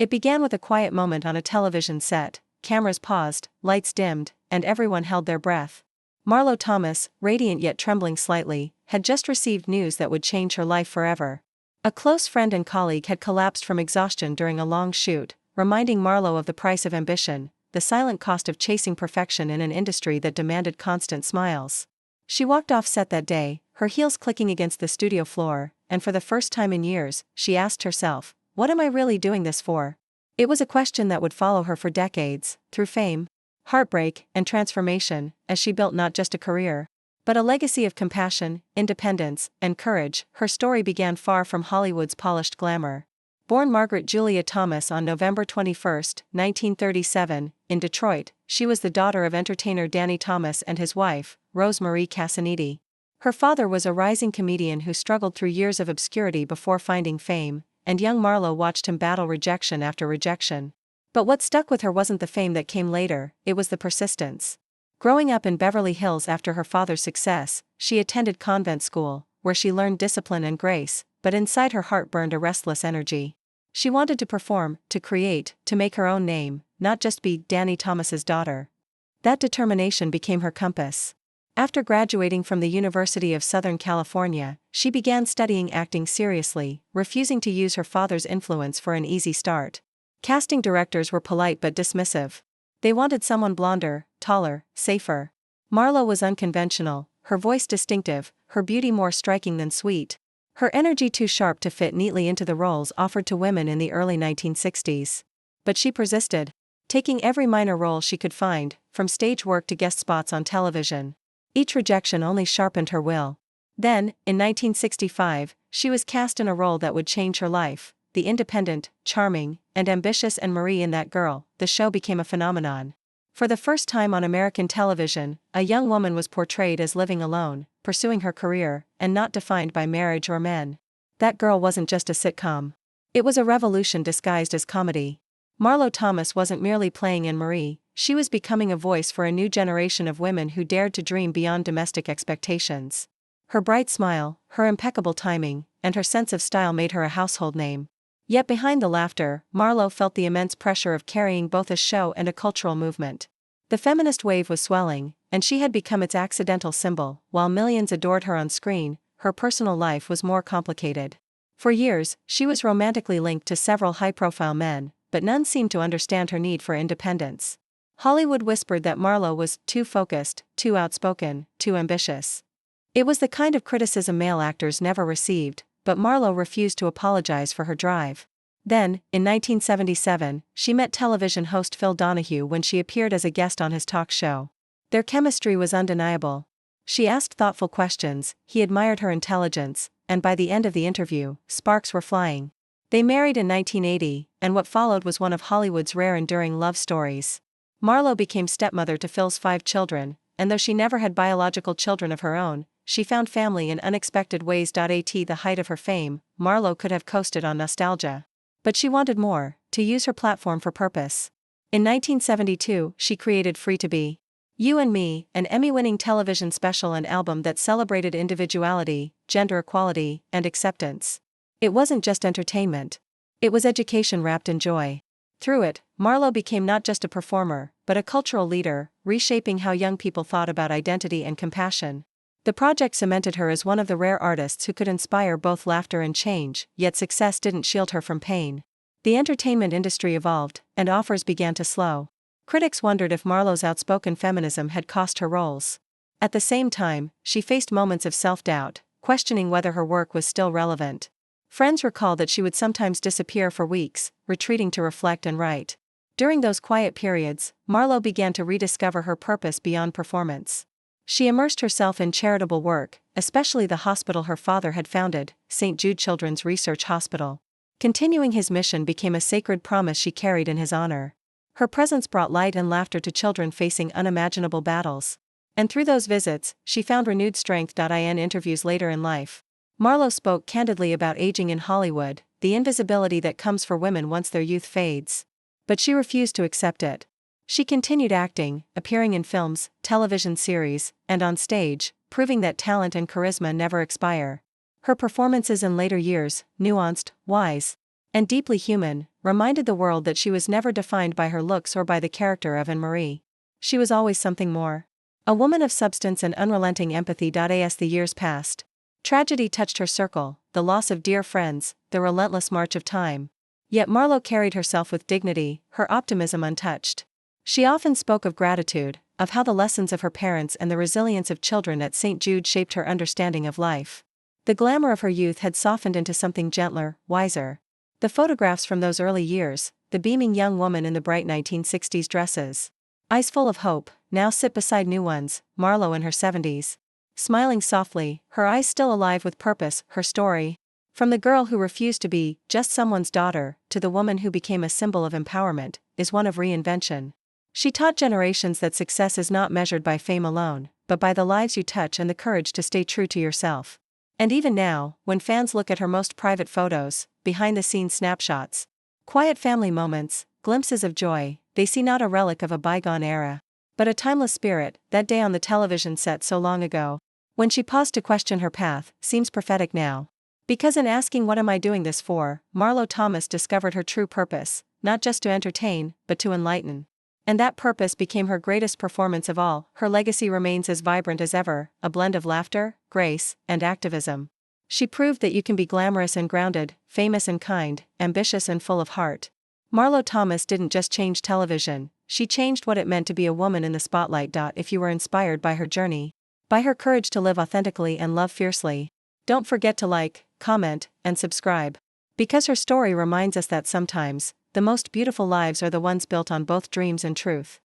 It began with a quiet moment on a television set. Cameras paused, lights dimmed, and everyone held their breath. Marlo Thomas, radiant yet trembling slightly, had just received news that would change her life forever. A close friend and colleague had collapsed from exhaustion during a long shoot, reminding Marlo of the price of ambition, the silent cost of chasing perfection in an industry that demanded constant smiles. She walked off set that day, her heels clicking against the studio floor, and for the first time in years, she asked herself, "What am I really doing this for?" It was a question that would follow her for decades, through fame, heartbreak, and transformation, as she built not just a career, but a legacy of compassion, independence, and courage. Her story began far from Hollywood's polished glamour. Born Margaret Julia Thomas on November 21, 1937, in Detroit, she was the daughter of entertainer Danny Thomas and his wife, Rose Marie Casanidi. Her father was a rising comedian who struggled through years of obscurity before finding fame, and young Marlo watched him battle rejection after rejection. But what stuck with her wasn't the fame that came later, it was the persistence. Growing up in Beverly Hills after her father's success, she attended convent school, where she learned discipline and grace, but inside her heart burned a restless energy. She wanted to perform, to create, to make her own name, not just be Danny Thomas's daughter. That determination became her compass. After graduating from the University of Southern California, she began studying acting seriously, refusing to use her father's influence for an easy start. Casting directors were polite but dismissive. They wanted someone blonder, taller, safer. Marlo was unconventional, her voice distinctive, her beauty more striking than sweet. Her energy too sharp to fit neatly into the roles offered to women in the early 1960s. But she persisted, taking every minor role she could find, from stage work to guest spots on television. Each rejection only sharpened her will. Then, in 1965, she was cast in a role that would change her life. The independent, charming, and ambitious Anne-Marie in That Girl, the show became a phenomenon. For the first time on American television, a young woman was portrayed as living alone, pursuing her career, and not defined by marriage or men. That Girl wasn't just a sitcom. It was a revolution disguised as comedy. Marlo Thomas wasn't merely playing Anne-Marie, she was becoming a voice for a new generation of women who dared to dream beyond domestic expectations. Her bright smile, her impeccable timing, and her sense of style made her a household name. Yet behind the laughter, Marlo felt the immense pressure of carrying both a show and a cultural movement. The feminist wave was swelling, and she had become its accidental symbol. While millions adored her on screen, her personal life was more complicated. For years, she was romantically linked to several high-profile men, but none seemed to understand her need for independence. Hollywood whispered that Marlo was too focused, too outspoken, too ambitious. It was the kind of criticism male actors never received, but Marlo refused to apologize for her drive. Then, in 1977, she met television host Phil Donahue when she appeared as a guest on his talk show. Their chemistry was undeniable. She asked thoughtful questions, he admired her intelligence, and by the end of the interview, sparks were flying. They married in 1980, and what followed was one of Hollywood's rare enduring love stories. Marlo became stepmother to Phil's 5 children, and though she never had biological children of her own, she found family in unexpected ways. At the height of her fame, Marlo could have coasted on nostalgia. But she wanted more, to use her platform for purpose. In 1972, she created Free to Be You and Me, an Emmy-winning television special and album that celebrated individuality, gender equality, and acceptance. It wasn't just entertainment. It was education wrapped in joy. Through it, Marlo became not just a performer, but a cultural leader, reshaping how young people thought about identity and compassion. The project cemented her as one of the rare artists who could inspire both laughter and change, yet success didn't shield her from pain. The entertainment industry evolved, and offers began to slow. Critics wondered if Marlo's outspoken feminism had cost her roles. At the same time, she faced moments of self-doubt, questioning whether her work was still relevant. Friends recall that she would sometimes disappear for weeks, retreating to reflect and write. During those quiet periods, Marlo began to rediscover her purpose beyond performance. She immersed herself in charitable work, especially the hospital her father had founded, St. Jude Children's Research Hospital. Continuing his mission became a sacred promise she carried in his honor. Her presence brought light and laughter to children facing unimaginable battles. And through those visits, she found renewed strength. In interviews later in life, Marlo spoke candidly about aging in Hollywood, the invisibility that comes for women once their youth fades. But she refused to accept it. She continued acting, appearing in films, television series, and on stage, proving that talent and charisma never expire. Her performances in later years, nuanced, wise, and deeply human, reminded the world that she was never defined by her looks or by the character of Anne-Marie. She was always something more. A woman of substance and unrelenting empathy. As the years passed, tragedy touched her circle, the loss of dear friends, the relentless march of time. Yet Marlo carried herself with dignity, her optimism untouched. She often spoke of gratitude, of how the lessons of her parents and the resilience of children at St. Jude shaped her understanding of life. The glamour of her youth had softened into something gentler, wiser. The photographs from those early years, the beaming young woman in the bright 1960s dresses, eyes full of hope, now sit beside new ones, Marlo in her 70s. Smiling softly, her eyes still alive with purpose, her story. From the girl who refused to be just someone's daughter, to the woman who became a symbol of empowerment, is one of reinvention. She taught generations that success is not measured by fame alone, but by the lives you touch and the courage to stay true to yourself. And even now, when fans look at her most private photos, behind-the-scenes snapshots, quiet family moments, glimpses of joy, they see not a relic of a bygone era, but a timeless spirit. That day on the television set so long ago, when she paused to question her path, seems prophetic now. Because in asking "what am I doing this for?" Marlo Thomas discovered her true purpose, not just to entertain, but to enlighten. And that purpose became her greatest performance of all. Her legacy remains as vibrant as ever, a blend of laughter, grace, and activism. She proved that you can be glamorous and grounded, famous and kind, ambitious and full of heart. Marlo Thomas didn't just change television, she changed what it meant to be a woman in the spotlight. If you were inspired by her journey, by her courage to live authentically and love fiercely, don't forget to like, comment, and subscribe. Because her story reminds us that sometimes, the most beautiful lives are the ones built on both dreams and truth.